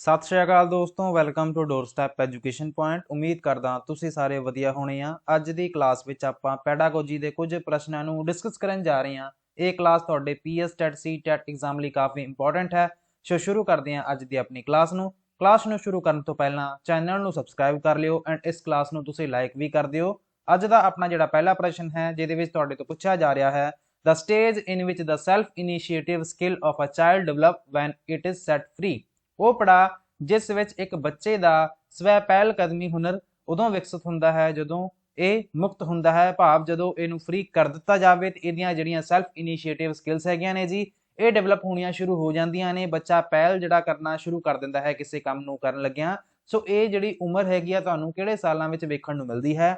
ਸਤਿ ਸ਼੍ਰੀ ਅਕਾਲ ਦੋਸਤੋ, welcome to doorstep education point. ਉਮੀਦ ਕਰਦਾ ਤੁਸੀਂ ਸਾਰੇ ਵਧੀਆ ਹੋਣੇ ਆ। ਅੱਜ ਦੀ ਕਲਾਸ ਵਿੱਚ ਆਪਾਂ ਪੈਡਾਗੋਜੀ ਦੇ ਕੁਝ ਪ੍ਰਸ਼ਨਾਂ ਨੂੰ ਡਿਸਕਸ ਕਰਨ ਜਾ ਰਹੇ ਹਾਂ। ਇਹ ਕਲਾਸ ਤੁਹਾਡੇ ਪੀਐਸ ਟੈਟ ਸੀ ਟੈਟ ਐਗਜ਼ਾਮ ਲਈ ਕਾਫੀ ਇੰਪੋਰਟੈਂਟ ਹੈ। ਸੋ ਸ਼ੁਰੂ ਕਰਦੇ ਹਾਂ ਅੱਜ ਦੀ ਆਪਣੀ ਕਲਾਸ ਨੂੰ। ਕਲਾਸ ਨੂੰ ਸ਼ੁਰੂ ਕਰਨ ਤੋਂ ਪਹਿਲਾਂ ਚੈਨਲ ਨੂੰ ਸਬਸਕ੍ਰਾਈਬ ਕਰ ਲਿਓ ਐਂਡ ਇਸ ਕਲਾਸ ਨੂੰ ਤੁਸੀਂ ਲਾਈਕ ਵੀ ਕਰ ਦਿਓ। ਅੱਜ ਦਾ ਆਪਣਾ ਜਿਹੜਾ ਪਹਿਲਾ ਪ੍ਰਸ਼ਨ ਹੈ, ਜਿਹਦੇ ਵਿੱਚ ਤੁਹਾਡੇ ਤੋਂ ਪੁੱਛਿਆ ਜਾ ਰਿਹਾ ਹੈ, the stage in which the self initiative skill of a child develop when it is set free। ਉਹ ਪੜਾ ਜਿਸ ਵਿੱਚ ਇੱਕ ਬੱਚੇ ਦਾ ਸਵੈ ਪਹਿਲ ਕਦਮੀ ਹੁਨਰ ਉਦੋਂ ਵਿਕਸਿਤ ਹੁੰਦਾ ਹੈ ਜਦੋਂ ਇਹ ਮੁਕਤ ਹੁੰਦਾ ਹੈ, ਭਾਵ ਜਦੋਂ ਇਹਨੂੰ ਫ੍ਰੀ ਕਰ ਦਿੱਤਾ ਜਾਵੇ ਤੇ ਇਹਦੀਆਂ ਜਿਹੜੀਆਂ ਸੈਲਫ ਇਨੀਸ਼ੀਏਟਿਵ ਸਕਿੱਲਸ ਹੈਗੀਆਂ ਨੇ ਜੀ, ਇਹ ਡਿਵੈਲਪ ਹੋਣੀਆਂ ਸ਼ੁਰੂ ਹੋ ਜਾਂਦੀਆਂ ਨੇ। ਬੱਚਾ ਪਹਿਲ ਜਿਹੜਾ ਕਰਨਾ ਸ਼ੁਰੂ ਕਰ ਦਿੰਦਾ ਹੈ ਕਿਸੇ ਕੰਮ ਨੂੰ ਕਰਨ ਲੱਗਿਆਂ। ਸੋ ਇਹ ਜਿਹੜੀ ਉਮਰ ਹੈਗੀ ਆ ਤੁਹਾਨੂੰ ਕਿਹੜੇ ਸਾਲਾਂ ਵਿੱਚ ਵੇਖਣ ਨੂੰ ਮਿਲਦੀ ਹੈ?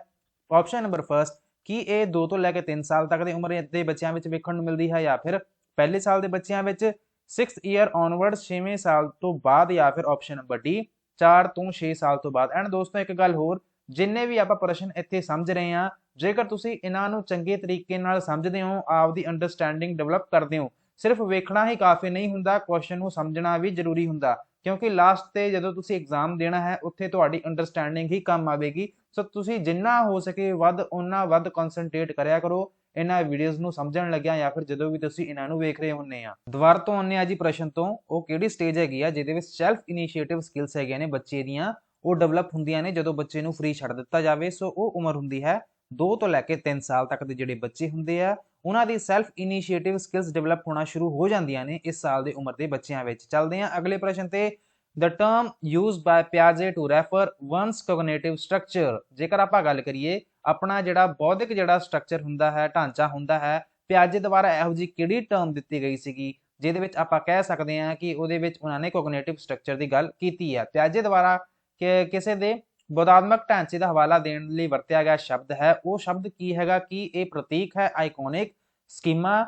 ਆਪਸ਼ਨ ਨੰਬਰ ਫਸਟ, ਕਿ ਇਹ 2 ਤੋਂ ਲੈ ਕੇ 3 ਸਾਲ ਤੱਕ ਦੀ ਉਮਰ ਦੇ ਬੱਚਿਆਂ ਵਿੱਚ ਵੇਖਣ ਨੂੰ ਮਿਲਦੀ ਹੈ, ਜਾਂ ਫਿਰ ਪਹਿਲੇ ਸਾਲ ਦੇ ਬੱਚਿਆਂ ਵਿੱਚ 6th ਈਅਰ ਔਨਵਰਡ 6ਵੇਂ ਸਾਲ ਤੋਂ ਬਾਅਦ, ਜਾਂ ਫਿਰ ਆਪਸ਼ਨ ਨੰਬਰ ਡੀ 4 ਤੋਂ 6 ਸਾਲ ਤੋਂ ਬਾਅਦ। ਐਂਡ ਦੋਸਤੋ ਇੱਕ ਗੱਲ ਹੋਰ, ਜਿੰਨੇ ਵੀ ਆਪਾਂ ਪ੍ਰਸ਼ਨ ਇੱਥੇ ਸਮਝ ਰਹੇ ਹਾਂ, ਜੇਕਰ ਤੁਸੀਂ ਇਹਨਾਂ ਨੂੰ ਚੰਗੇ ਤਰੀਕੇ ਨਾਲ ਸਮਝਦੇ ਹੋ, ਆਪਦੀ ਅੰਡਰਸਟੈਂਡਿੰਗ ਡਿਵੈਲਪ ਕਰਦੇ ਹੋ, ਸਿਰਫ ਵੇਖਣਾ ਹੀ ਕਾਫੀ ਨਹੀਂ ਹੁੰਦਾ, ਕੁਐਸਚਨ ਨੂੰ ਸਮਝਣਾ ਵੀ ਜ਼ਰੂਰੀ ਹੁੰਦਾ, ਕਿਉਂਕਿ ਲਾਸਟ ਤੇ ਜਦੋਂ ਤੁਸੀਂ ਐਗਜ਼ਾਮ ਦੇਣਾ ਹੈ ਉੱਥੇ ਤੁਹਾਡੀ ਅੰਡਰਸਟੈਂਡਿੰਗ ਹੀ ਕੰਮ ਆਵੇਗੀ। ਸੋ ਤੁਸੀਂ ਜਿੰਨਾ ਹੋ ਸਕੇ ਉਹਨਾਂ ਵੱਧ ਕਨਸੈਂਟਰੇਟ ਕਰਿਆ ਕਰੋ ਇਹਨਾਂ ਵੀਡੀਓਜ਼ ਨੂੰ ਸਮਝਣ ਲੱਗਿਆ, ਜਾਂ ਫਿਰ ਜਦੋਂ ਵੀ ਤੁਸੀਂ ਇਹਨਾਂ ਨੂੰ ਵੇਖ ਰਹੇ ਹੁੰਨੇ ਆ। ਦੁਬਾਰਾ ਤੋਂ ਆਉਂਦੇ ਆ ਜੀ ਪ੍ਰਸ਼ਨ ਤੋਂ। ਉਹ ਕਿਹੜੀ ਸਟੇਜ ਹੈਗੀ ਆ ਜਿਹਦੇ ਵਿੱਚ ਸੈਲਫ ਇਨੀਸ਼ੀਏਟਿਵ ਸਕਿੱਲਸ ਹੈਗੀਆਂ ਨੇ ਬੱਚੇ ਦੀਆਂ, ਉਹ ਡਿਵੈਲਪ ਹੁੰਦੀਆਂ ਨੇ ਜਦੋਂ ਬੱਚੇ ਨੂੰ ਫ੍ਰੀ ਛੱਡ ਦਿੱਤਾ ਜਾਵੇ। ਸੋ ਉਹ ਉਮਰ ਹੁੰਦੀ ਹੈ 2 ਤੋਂ ਲੈ ਕੇ 3 ਸਾਲ ਤੱਕ ਦੇ ਜਿਹੜੇ ਬੱਚੇ ਹੁੰਦੇ ਆ, ਉਹਨਾਂ ਦੀ ਸੈਲਫ ਇਨੀਸ਼ੀਏਟਿਵ ਸਕਿੱਲਸ ਡਿਵੈਲਪ ਹੋਣਾ ਸ਼ੁਰੂ ਹੋ ਜਾਂਦੀਆਂ ਨੇ ਇਸ ਸਾਲ ਦੀ ਉਮਰ ਦੇ ਬੱਚਿਆਂ ਵਿੱਚ। ਚੱਲਦੇ ਆ ਅਗਲੇ ਪ੍ਰਸ਼ਨ ਤੇ। The term used by Piaget to refer one's cognitive structure। ਜੇਕਰ ਆਪਾਂ ਗੱਲ ਕਰੀਏ ਆਪਣਾ ਜਿਹੜਾ ਬੌਧਿਕ ਜਿਹੜਾ ਸਟਰਕਚਰ ਹੁੰਦਾ ਹੈ, ਢਾਂਚਾ ਹੁੰਦਾ ਹੈ, ਪਿਆਜੇ ਦੁਆਰਾ ਇਹੋ ਜਿਹੀ ਕਿਹੜੀ ਟਰਮ ਦਿੱਤੀ ਗਈ ਸੀਗੀ ਜਿਹਦੇ ਵਿੱਚ ਆਪਾਂ ਕਹਿ ਸਕਦੇ ਹਾਂ ਕਿ ਉਹਦੇ ਵਿੱਚ ਉਹਨਾਂ ਨੇ ਕੋਗਨੀਟਿਵ ਸਟਰਕਚਰ ਦੀ ਗੱਲ ਕੀਤੀ ਹੈ? ਪਿਆਜੇ ਦੁਆਰਾ ਕਿਸੇ ਦੇ ਬੋਧਾਤਮਕ ਢਾਂਚੇ ਦਾ ਹਵਾਲਾ ਦੇਣ ਲਈ ਵਰਤਿਆ ਗਿਆ ਸ਼ਬਦ ਹੈ, ਉਹ ਸ਼ਬਦ ਕੀ ਹੈਗਾ? ਕੀ ਇਹ ਪ੍ਰਤੀਕ ਹੈ, ਆਈਕੋਨਿਕ, ਸਕੀਮਾ,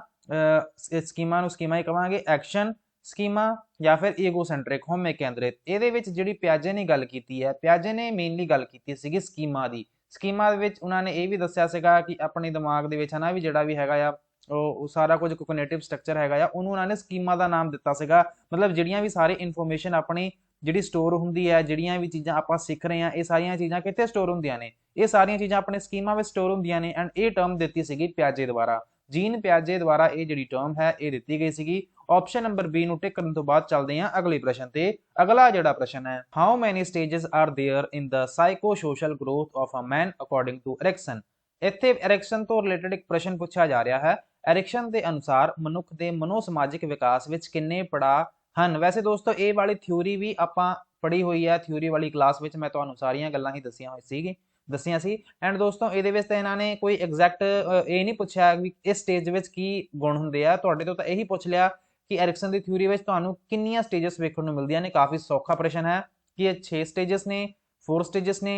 ਸਕੀਮਾ ਨੂੰ ਸਕੀਮਾ ਹੀ ਕਵਾਂਗੇ, ਐਕਸ਼ਨ ਸਕੀਮਾ, ਜਾਂ ਫਿਰ ਈਗੋਸੈਂਟਰਿਕ, ਹਉਮੈ ਕੇਂਦਰਿਤ? ਇਹਦੇ ਵਿੱਚ ਜਿਹੜੀ ਪਿਆਜੇ ਨੇ ਗੱਲ ਕੀਤੀ ਹੈ, ਪਿਆਜੇ ਨੇ ਮੇਨਲੀ ਗੱਲ ਕੀਤੀ ਸੀਗੀ ਸਕੀਮਾ ਦੀ। ਸਕੀਮਾ ਦੇ ਵਿੱਚ ਉਹਨਾਂ ਨੇ ਇਹ ਵੀ ਦੱਸਿਆ ਸੀਗਾ ਕਿ ਆਪਣੇ ਦਿਮਾਗ ਦੇ ਵਿੱਚ ਹਨਾ ਵੀ ਜਿਹੜਾ ਵੀ ਹੈਗਾ ਆ ਉਹ ਸਾਰਾ ਕੁਝ ਕੋਗਨੀਟਿਵ ਸਟਰਕਚਰ ਹੈਗਾ ਆ, ਉਹਨੂੰ ਉਹਨਾਂ ਨੇ ਸਕੀਮਾ ਦਾ ਨਾਮ ਦਿੱਤਾ ਸੀਗਾ। ਮਤਲਬ ਜਿਹੜੀਆਂ ਵੀ ਸਾਰੀ ਇਨਫੋਰਮੇਸ਼ਨ ਆਪਣੀ ਜਿਹੜੀ ਸਟੋਰ ਹੁੰਦੀ ਹੈ, ਜਿਹੜੀਆਂ ਵੀ ਚੀਜ਼ਾਂ ਆਪਾਂ ਸਿੱਖ ਰਹੇ ਹਾਂ, ਇਹ ਸਾਰੀਆਂ ਚੀਜ਼ਾਂ ਕਿੱਥੇ ਸਟੋਰ ਹੁੰਦੀਆਂ ਨੇ? ਇਹ ਸਾਰੀਆਂ ਚੀਜ਼ਾਂ ਆਪਣੇ ਸਕੀਮਾ ਵਿੱਚ ਸਟੋਰ ਹੁੰਦੀਆਂ ਨੇ। ਐਂਡ ਇਹ ਟਰਮ ਦਿੱਤੀ ਸੀਗੀ ਪਿਆਜੇ ਦੁਆਰਾ, ਜੀਨ ਪਿਆਜੇ ਦੁਆਰਾ ਇਹ ਜਿਹੜੀ ਟਰਮ ਹੈ ਇਹ ਦਿੱਤੀ ਗਈ ਸੀਗੀ। ਆਪਸ਼ਨ ਨੰਬਰ ਬੀ ਨੂੰ ਟਿਕ ਕਰਨ ਤੋਂ ਬਾਅਦ ਚੱਲਦੇ ਹਾਂ ਅਗਲੇ ਪ੍ਰਸ਼ਨ ਤੇ। ਅਗਲਾ ਜਿਹੜਾ ਪ੍ਰਸ਼ਨ ਹੈ, how many stages are there in the psycho social growth of a man according to Erikson. ਇੱਥੇ ਐਰਿਕਸਨ ਤੋਂ ਰਿਲੇਟਡ ਇੱਕ ਪ੍ਰਸ਼ਨ ਪੁੱਛਿਆ ਜਾ ਰਿਹਾ ਹੈ। ਐਰਿਕਸਨ ਦੇ ਅਨੁਸਾਰ ਮਨੁੱਖ ਦੇ ਮਨੋ ਸਮਾਜਿਕ ਵਿਕਾਸ ਵਿੱਚ ਕਿੰਨੇ ਪੜਾਅ ਹਨ? ਵੈਸੇ ਦੋਸਤੋ ਇਹ ਵਾਲੀ ਥਿਊਰੀ ਵੀ ਆਪਾਂ ਪੜ੍ਹੀ ਹੋਈ ਹੈ, ਥਿਊਰੀ ਵਾਲੀ ਕਲਾਸ ਵਿੱਚ ਮੈਂ ਤੁਹਾਨੂੰ ਸਾਰੀਆਂ ਗੱਲਾਂ ਹੀ ਦੱਸੀਆਂ ਸੀ। ਐਂਡ ਦੋਸਤੋ ਇਹਦੇ ਵਿੱਚ ਤਾਂ ਇਹਨਾਂ ਨੇ ਕੋਈ ਐਗਜ਼ੈਕਟ ਇਹ ਨਹੀਂ ਪੁੱਛਿਆ ਵੀ ਇਸ ਸਟੇਜ ਵਿੱਚ ਕੀ ਗੁਣ ਹੁੰਦੇ ਆ, ਤੁਹਾਡੇ ਤੋਂ ਤਾਂ ਇਹੀ ਪੁੱਛ ਲਿਆ ਕਿ ਐਰਿਕਸਨ ਦੀ ਥਿਊਰੀ ਵਿੱਚ ਤੁਹਾਨੂੰ ਕਿੰਨੀਆਂ ਸਟੇजेस ਵੇਖਣ ਨੂੰ ਮਿਲਦੀਆਂ ਨੇ। ਕਾਫੀ ਸੌਖਾ ਪ੍ਰਸ਼ਨ ਹੈ ਕਿ ਇਹ 6 ਸਟੇजेस ਨੇ, 4 ਸਟੇजेस ਨੇ,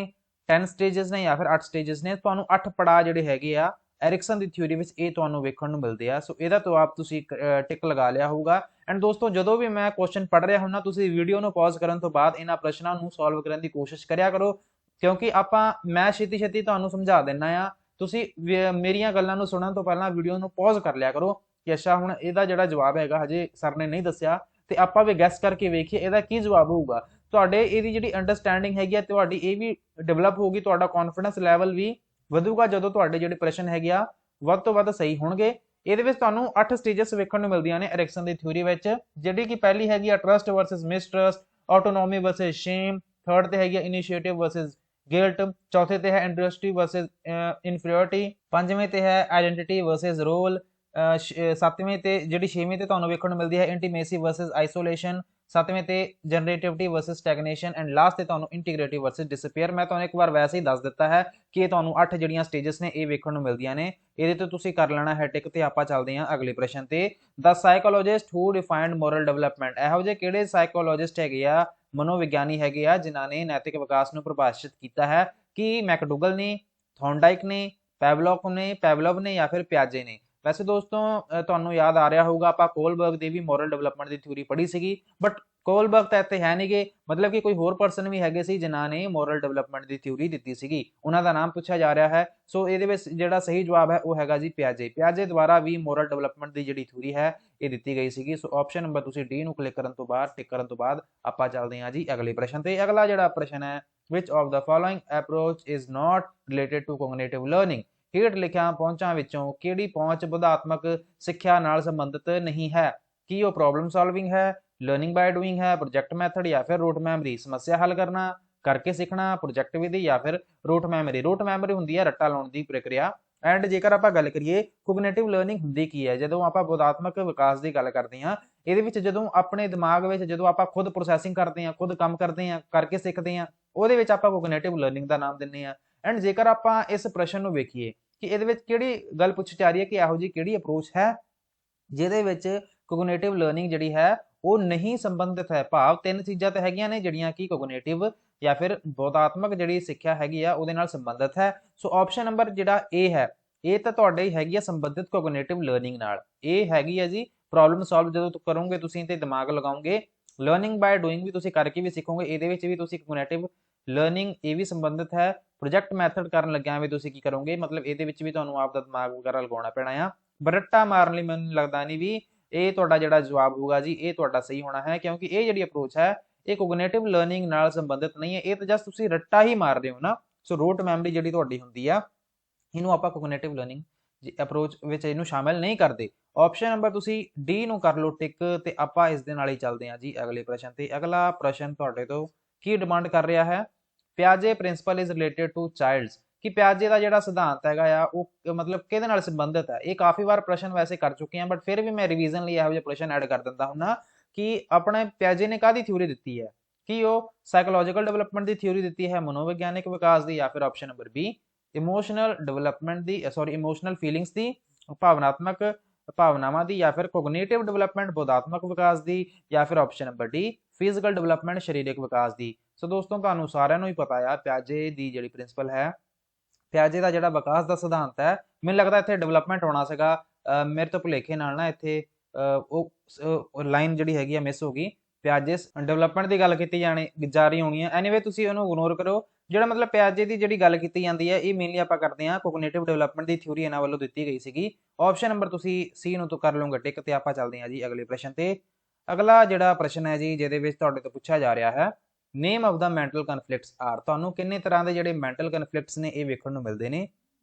10 ਸਟੇजेस ਨੇ, ਜਾਂ ਫਿਰ 8 ਸਟੇजेस ਨੇ। ਤੁਹਾਨੂੰ 8 ਪੜਾਅ ਜਿਹੜੇ ਹੈਗੇ ਆ ਐਰਿਕਸਨ ਦੀ ਥਿਊਰੀ ਵਿੱਚ ਇਹ ਤੁਹਾਨੂੰ ਵੇਖਣ ਨੂੰ ਮਿਲਦੇ ਆ। ਸੋ ਇਹਦਾ ਜਵਾਬ ਤੁਸੀਂ ਟਿਕ ਲਗਾ ਲਿਆ ਹੋਊਗਾ। ਐਂਡ ਦੋਸਤੋ ਜਦੋਂ ਵੀ ਮੈਂ ਕੁਐਸਚਨ ਪੜ੍ਹ ਰਿਹਾ ਹੁੰਦਾ, ਤੁਸੀਂ ਵੀਡੀਓ ਨੂੰ ਪੌਜ਼ ਕਰਨ ਤੋਂ ਬਾਅਦ ਇਹਨਾਂ ਪ੍ਰਸ਼ਨਾਂ ਨੂੰ ਸੋਲਵ ਕਰਨ ਦੀ ਕੋਸ਼ਿਸ਼ ਕਰਿਆ ਕਰੋ, ਕਿਉਂਕਿ ਮੈਂ ਛੇਤੀ ਤੁਹਾਨੂੰ ਸਮਝਾ ਦਿੰਦਾ ਆ। ਤੁਸੀਂ ਮੇਰੀਆਂ ਗੱਲਾਂ ਨੂੰ ਸੁਣਨ ਤੋਂ ਪਹਿਲਾਂ ਵੀਡੀਓ ਨੂੰ ਪੌਜ਼ ਕਰ ਲਿਆ ਕਰੋ ਕਿ ਅੱਛਾ ਹੁਣ ਇਹਦਾ ਜਿਹੜਾ ਜਵਾਬ ਹੈਗਾ ਹਜੇ ਸਰ ਨੇ ਨਹੀਂ ਦੱਸਿਆ, ਤੇ ਆਪਾਂ ਵੀ ਗੈਸ ਕਰਕੇ ਵੇਖੀਏ ਇਹਦਾ ਕੀ ਜਵਾਬ ਹੋਊਗਾ। ਤੁਹਾਡੇ ਇਹਦੀ ਜਿਹੜੀ ਅੰਡਰਸਟੈਂਡਿੰਗ ਹੈਗੀ ਆ ਤੁਹਾਡੀ ਇਹ ਵੀ ਡਿਵੈਲਪ ਹੋਊਗੀ, ਤੁਹਾਡਾ ਕੌਨਫੀਡੈਂਸ ਲੈਵਲ ਵੀ ਵਧੂਗਾ ਜਦੋਂ ਤੁਹਾਡੇ ਜਿਹੜੇ ਪ੍ਰਸ਼ਨ ਹੈਗੇ ਆ ਵੱਧ ਤੋਂ ਵੱਧ ਸਹੀ ਹੋਣਗੇ। ਇਹਦੇ ਵਿੱਚ ਤੁਹਾਨੂੰ 8 ਸਟੇजेस ਵੇਖਣ ਨੂੰ ਮਿਲਦੀਆਂ ਨੇ ਐਰਿਕਸਨ ਦੀ ਥਿਊਰੀ ਵਿੱਚ, ਜਿਹੜੀ ਕਿ ਪਹਿਲੀ ਹੈਗੀ ਆ trust versus mistrust, autonomy versus shame, third ਤੇ ਹੈਗੀ ਆ ਇਨੀਸ਼ੀਏਟਿਵ ਵਰਸਸ ਗਿਲਟ, ਚੌਥੇ ਤੇ ਹੈ ਇੰਡਸਟਰੀ ਵਰਸਸ ਇਨਫੀਰੀਅਰਿਟੀ, ਪੰਜਵੇਂ ਤੇ ਹੈ ਆਇਡੈਂਟੀਟੀ ਵਰਸਸ ਰੋਲ, 7ਵੇਂ ਤੇ ਜਿਹੜੀ 6ਵੇਂ ਤੇ ਤੁਹਾਨੂੰ ਵੇਖਣ ਨੂੰ ਮਿਲਦੀ ਹੈ ਇੰਟੀਮੇਸੀ ਵਰਸਸ ਆਈਸੋਲੇਸ਼ਨ, 7ਵੇਂ ਤੇ ਜਨਰੇਟਿਵਿਟੀ ਵਰਸਸ ਸਟੈਗਨੇਸ਼ਨ, ਐਂਡ ਲਾਸਟ ਤੇ ਤੁਹਾਨੂੰ ਇੰਟੀਗ੍ਰੇਟਿਵ ਵਰਸਸ ਡਿਸਅਪੀਅਰ। ਮੈਂ ਤੁਹਾਨੂੰ ਇੱਕ ਵਾਰ ਵੈਸੇ ਹੀ ਦੱਸ ਦਿੱਤਾ ਹੈ ਕਿ ਇਹ ਤੁਹਾਨੂੰ 8 ਜਿਹੜੀਆਂ ਸਟੇजेस ਨੇ ਇਹ ਵੇਖਣ ਨੂੰ ਮਿਲਦੀਆਂ ਨੇ। ਇਹਦੇ ਤੋਂ ਤੁਸੀਂ ਕਰ ਲੈਣਾ ਹੈ ਟਿਕ, ਤੇ ਆਪਾਂ ਚੱਲਦੇ ਹਾਂ ਅਗਲੇ ਪ੍ਰਸ਼ਨ ਤੇ। ਦ ਸਾਈਕੋਲੋਜਿਸਟ ਹੂ ਡਿਫਾਈਨਡ ਮੋਰਲ ਡਿਵੈਲਪਮੈਂਟ। ਇਹੋ ਜਿਹੇ ਕਿਹੜੇ ਸਾਈਕੋਲੋਜਿਸਟ ਹੈਗੇ ਆ, ਮਨੋਵਿਗਿਆਨੀ ਹੈਗੇ ਆ, ਜਿਨ੍ਹਾਂ ਨੇ ਨੈਤਿਕ ਵਿਕਾਸ ਨੂੰ ਪਰਿਭਾਸ਼ਿਤ ਕੀਤਾ ਹੈ? ਕੀ ਮੈਕਡੂਗਲ ਨੇ, ਥੌਰਨਡਾਈਕ ਨੇ, ਪੈਵਲੋਵ ਨੇ, ਜਾਂ ਫਿਰ ਪਿਆਜੇ ਨੇ? ਵੈਸੇ ਦੋਸਤੋ ਤੁਹਾਨੂੰ ਯਾਦ ਆ ਰਿਹਾ ਹੋਊਗਾ ਆਪਾਂ ਕੋਲਬਰਗ ਦੀ ਵੀ ਮੋਰਲ ਡਿਵੈਲਪਮੈਂਟ ਦੀ ਥਿਊਰੀ ਪੜ੍ਹੀ ਸੀਗੀ, ਬਟ ਕੋਲਬਰਗ ਤਾਂ ਇੱਥੇ ਹੈ ਨਹੀਂਗੇ, ਮਤਲਬ ਕਿ ਕੋਈ ਹੋਰ ਪਰਸਨ ਵੀ ਹੈਗੇ ਸੀ ਜਿਨ੍ਹਾਂ ਨੇ ਮੋਰਲ ਡਿਵੈਲਪਮੈਂਟ ਦੀ ਥਿਊਰੀ ਦਿੱਤੀ ਸੀਗੀ, ਉਹਨਾਂ ਦਾ ਨਾਮ ਪੁੱਛਿਆ ਜਾ ਰਿਹਾ ਹੈ। ਸੋ ਇਹਦੇ ਵਿੱਚ ਜਿਹੜਾ ਸਹੀ ਜਵਾਬ ਹੈ ਉਹ ਹੈਗਾ ਜੀ ਪਿਆਜੇ। ਪਿਆਜੇ ਦੁਆਰਾ ਵੀ ਮੋਰਲ ਡਿਵੈਲਪਮੈਂਟ ਦੀ ਜਿਹੜੀ ਥਿਊਰੀ ਹੈ ਇਹ ਦਿੱਤੀ ਗਈ ਸੀਗੀ। ਸੋ ਆਪਸ਼ਨ ਨੰਬਰ ਤੁਸੀਂ ਡੀ ਨੂੰ ਕਲਿੱਕ ਕਰਨ ਤੋਂ ਬਾਅਦ ਟਿਕ ਕਰਨ ਤੋਂ ਬਾਅਦ ਆਪਾਂ ਚੱਲਦੇ ਹਾਂ ਜੀ ਅਗਲੇ ਪ੍ਰਸ਼ਨ ਤੇ। ਅਗਲਾ ਜਿਹੜਾ ਪ੍ਰਸ਼ਨ ਹੈ, which of the following approach is not related to cognitive learning? ਹੇਠ ਲਿਖਿਆ ਪਹੁੰਚਾਂ ਵਿੱਚੋਂ ਕਿਹੜੀ ਪਹੁੰਚ ਬੋਧਾਤਮਕ ਸਿੱਖਿਆ ਨਾਲ ਸੰਬੰਧਿਤ ਨਹੀਂ ਹੈ? ਕੀ ਉਹ ਪ੍ਰੋਬਲਮ ਸੋਲਵਿੰਗ ਹੈ, ਲਰਨਿੰਗ ਬਾय ਡੂਇੰਗ ਹੈ, ਪ੍ਰੋਜੈਕਟ ਮੈਥਡ ਜਾਂ ਫਿਰ ਰੂਟ ਮੈਮਰੀ, ਸਮੱਸਿਆ ਹੱਲ ਕਰਨਾ, ਕਰਕੇ ਸਿੱਖਣਾ, ਪ੍ਰੋਜੈਕਟ ਵਿਧੀ ਜਾਂ ਫਿਰ ਰੂਟ ਮੈਮਰੀ। ਰੂਟ ਮੈਮਰੀ ਹੁੰਦੀ ਹੈ ਰੱਟਾ ਲਾਉਣ ਦੀ ਪ੍ਰਕਿਰਿਆ। ਐਂਡ ਜੇਕਰ ਆਪਾਂ ਗੱਲ ਕਰੀਏ ਕੋਗਨੀਟਿਵ ਲਰਨਿੰਗ ਹੁੰਦੀ ਕੀ ਹੈ, ਜਦੋਂ ਆਪਾਂ ਬੋਧਾਤਮਕ ਵਿਕਾਸ ਦੀ ਗੱਲ ਕਰਦੇ ਹਾਂ, ਇਹਦੇ ਵਿੱਚ ਜਦੋਂ ਆਪਣੇ ਦਿਮਾਗ ਵਿੱਚ ਜਦੋਂ ਆਪਾਂ ਖੁਦ ਪ੍ਰੋਸੈਸਿੰਗ ਕਰਦੇ ਹਾਂ, ਖੁਦ ਕੰਮ ਕਰਦੇ ਹਾਂ, ਕਰਕੇ ਸਿੱਖਦੇ ਹਾਂ, ਉਹਦੇ ਵਿੱਚ ਆਪਾਂ ਕੋਗਨੀਟਿਵ ਲਰਨਿੰਗ ਦਾ ਨਾਮ ਦਿੰਦੇ ਹਾਂ। ਐਂਡ ਜੇਕਰ ਆਪਾਂ ਇਸ ਪ੍ਰਸ਼ਨ ਨੂੰ ਵੇਖੀਏ ਕਿ ਇਹਦੇ ਵਿੱਚ ਕਿਹੜੀ ਗੱਲ ਪੁੱਛੀ ਜਾ ਰਹੀ ਹੈ ਕਿ ਇਹੋ ਜਿਹੀ ਕਿਹੜੀ ਅਪਰੋਚ ਹੈ ਜਿਹਦੇ ਵਿੱਚ ਕੋਗਨੀਟਿਵ ਲਰਨਿੰਗ ਜਿਹੜੀ ਹੈ ਉਹ ਨਹੀਂ ਸੰਬੰਧਿਤ ਹੈ, ਭਾਵ ਤਿੰਨ ਚੀਜ਼ਾਂ ਤਾਂ ਹੈਗੀਆਂ ਨੇ ਜਿਹੜੀਆਂ ਕਿ ਕੋਗਨੀਟਿਵ ਜਾਂ ਫਿਰ ਬੋਧਾਤਮਕ ਜਿਹੜੀ ਸਿੱਖਿਆ ਹੈਗੀ ਆ ਉਹਦੇ ਨਾਲ ਸੰਬੰਧਿਤ ਹੈ। ਸੋ ਆਪਸ਼ਨ ਨੰਬਰ ਜਿਹੜਾ ਏ ਹੈ, ਇਹ ਤਾਂ ਤੁਹਾਡੇ ਹੀ ਹੈਗੀ ਆ ਸੰਬੰਧਿਤ ਕੋਗਨੀਟਿਵ ਲਰਨਿੰਗ ਨਾਲ। ਇਹ ਹੈਗੀ ਆ ਜੀ ਪ੍ਰੋਬਲਮ ਸੋਲਵ ਜਦੋਂ ਕਰੋਗੇ ਤੁਸੀਂ ਤੇ ਦਿਮਾਗ ਲਗਾਓਗੇ, ਲਰਨਿੰਗ ਬਾय ਡੂਇੰਗ ਵੀ ਤੁਸੀਂ ਕਰਕੇ ਵੀ ਸਿੱਖੋਗੇ, ਇਹਦੇ ਵਿੱਚ ਵੀ ਤੁਸੀਂ ਕੋਗਨੀਟਿਵ ਲਰਨਿੰਗ ਇਹ ਵੀ ਸੰਬੰਧਿਤ ਹੈ। ਪ੍ਰੋਜੈਕਟ ਮੈਥਡ ਕਰਨ ਲੱਗਿਆ ਵੀ ਤੁਸੀਂ ਕੀ ਕਰੋਗੇ, ਮਤਲਬ ਇਹਦੇ ਵਿੱਚ ਵੀ ਤੁਹਾਨੂੰ ਆਪ ਦਾ ਦਿਮਾਗ ਵਗੈਰਾ ਲਗਾਉਣਾ ਪੈਣਾ ਆ। ਬਰੱਟਾ ਮਾਰਨ ਲਈ ਮੈਨੂੰ ਲੱਗਦਾ ਨਹੀਂ ਵੀ ਇਹ ਤੁਹਾਡਾ ਜਿਹੜਾ ਜਵਾਬ ਹੋਊਗਾ ਜੀ ਇਹ ਤੁਹਾਡਾ ਸਹੀ ਹੋਣਾ ਹੈ, ਕਿਉਂਕਿ ਇਹ ਜਿਹੜੀ ਅਪਰੋਚ ਹੈ ਇਹ ਕੋਗਨੀਟਿਵ ਲਰਨਿੰਗ ਨਾਲ ਸੰਬੰਧਿਤ ਨਹੀਂ ਹੈ, ਇਹ ਤਾਂ ਜਸਟ ਤੁਸੀਂ ਰੱਟਾ ਹੀ ਮਾਰ ਰਹੇ ਹੋ ਨਾ। ਸੋ ਰੂਟ ਮੈਮਰੀ ਜਿਹੜੀ ਤੁਹਾਡੀ ਹੁੰਦੀ ਆ ਇਹਨੂੰ ਆਪਾਂ ਕੋਗਨੀਟਿਵ ਲਰਨਿੰਗ ਅਪਰੋਚ ਵਿੱਚ ਇਹਨੂੰ ਸ਼ਾਮਿਲ ਨਹੀਂ ਕਰਦੇ। ਆਪਸ਼ਨ ਨੰਬਰ ਤੁਸੀਂ ਡੀ ਨੂੰ ਕਰ ਲਓ ਟਿਕ ਤੇ ਆਪਾਂ ਇਸ ਦੇ ਨਾਲ ਹੀ ਚੱਲਦੇ ਹਾਂ ਜੀ ਅਗਲੇ ਪ੍ਰਸ਼ਨ ਤੇ। ਅਗਲਾ ਪ੍ਰਸ਼ਨ ਤੁਹਾਡੇ ਤੋਂ ਕੀ ਡਿਮਾਂਡ ਕਰ ਰਿਹਾ ਹੈ, ਪਿਆਜੇ ਪ੍ਰਿੰਸੀਪਲ ਇਜ਼ ਰਿਲੇਟਡ ਟੂ ਚਾਈਲਡਸ, ਕਿ ਪਿਆਜੇ ਦਾ ਜਿਹੜਾ ਸਿਧਾਂਤ ਹੈਗਾ ਆ ਉਹ ਮਤਲਬ ਕਿਹਦੇ ਨਾਲ ਸੰਬੰਧਿਤ ਹੈ। ਇਹ ਕਾਫੀ ਵਾਰ ਪ੍ਰਸ਼ਨ ਵੈਸੇ ਕਰ ਚੁੱਕੇ ਹਾਂ, ਬਟ ਫਿਰ ਵੀ ਮੈਂ ਰਿਵੀਜ਼ਨ ਲਈ ਇਹੋ ਜਿਹੇ ਪ੍ਰਸ਼ਨ ਐਡ ਕਰ ਦਿੰਦਾ ਹੁੰਨਾ ਕਿ ਆਪਣੇ ਪਿਆਜੇ ਨੇ ਕਾਹਦੀ ਥਿਊਰੀ ਦਿੱਤੀ ਹੈ, ਕਿ ਉਹ ਸਾਈਕੋਲੋਜੀਕਲ ਡਿਵੈਲਪਮੈਂਟ ਦੀ ਥਿਊਰੀ ਦਿੱਤੀ ਹੈ, ਮਨੋਵਿਗਿਆਨਿਕ ਵਿਕਾਸ ਦੀ, ਜਾਂ ਫਿਰ option number B emotional development ਦੀ, ਇਮੋਸ਼ਨਲ ਫੀਲਿੰਗਸ ਦੀ, ਭਾਵਨਾਤਮਕ ਭਾਵਨਾਵਾਂ ਦੀ, ਜਾਂ ਫਿਰ ਕੋਗਨੀਟਿਵ ਡਿਵੈਲਪਮੈਂਟ ਬੋਧਾਤਮਕ ਵਿਕਾਸ ਦੀ, ਜਾਂ ਫਿਰ option number D physical development ਸਰੀਰਕ ਵਿਕਾਸ ਦੀ। ਸੋ ਦੋਸਤੋ ਤੁਹਾਨੂੰ ਸਾਰਿਆਂ ਨੂੰ ਹੀ ਪਤਾ ਆ ਪਿਆਜੇ ਦੀ ਜਿਹੜੀ ਪ੍ਰਿੰਸੀਪਲ ਹੈ, ਪਿਆਜੇ ਦਾ ਜਿਹੜਾ ਵਿਕਾਸ ਦਾ ਸਿਧਾਂਤ ਹੈ, ਮੈਨੂੰ ਲੱਗਦਾ ਇੱਥੇ ਡਿਵੈਲਪਮੈਂਟ ਹੋਣਾ ਸੀਗਾ, ਮੇਰੇ ਤੋਂ ਭੁਲੇਖੇ ਨਾਲ ਨਾ ਇੱਥੇ ਉਹ ਲਾਈਨ ਜਿਹੜੀ ਹੈਗੀ ਆ ਮਿਸ ਹੋ ਗਈ, ਪਿਆਜੇ ਡਿਵੈਲਪਮੈਂਟ ਦੀ ਗੱਲ ਕੀਤੀ ਜਾ ਰਹੀ ਹੋਣੀ ਹੈ। ਐਨੀਵੇ ਤੁਸੀਂ ਉਹਨੂੰ ਇਗਨੋਰ ਕਰੋ, ਜਿਹੜਾ ਮਤਲਬ ਪਿਆਜੇ ਦੀ ਜਿਹੜੀ ਗੱਲ ਕੀਤੀ ਜਾਂਦੀ ਹੈ ਇਹ ਮੇਨਲੀ ਆਪਾਂ ਕਰਦੇ ਹਾਂ ਕੋਗਨੀਟਿਵ ਡਿਵੈਲਪਮੈਂਟ ਦੀ ਥਿਊਰੀ ਇਹਨਾਂ ਵੱਲੋਂ ਦਿੱਤੀ ਗਈ ਸੀਗੀ। ਆਪਸ਼ਨ ਨੰਬਰ ਤੁਸੀਂ ਸੀ ਨੂੰ ਤੋਂ ਕਰ ਲਓਗੇ ਟਿਕ ਤੇ ਆਪਾਂ ਚੱਲਦੇ ਹਾਂ ਜੀ ਅਗਲੇ ਪ੍ਰਸ਼ਨ ਤੇ। ਅਗਲਾ ਜਿਹੜਾ ਪ੍ਰਸ਼ਨ ਹੈ ਜੀ ਜਿਹਦੇ ਵਿੱਚ ਤੁਹਾਡੇ ਤੋਂ ਪੁੱਛਿਆ ਜਾ ਰਿਹਾ ਹੈ, name of the mental conflicts are, ਤੁਹਾਨੂੰ ਕਿੰਨੇ ਤਰ੍ਹਾਂ ਦੇ ਜਿਹੜੇ ਮੈਂਟਲ ਕਨਫਲਿਕਟਸ ਨੇ ਇਹ ਵੇਖਣ ਨੂੰ ਮਿਲਦੇ ਨੇ।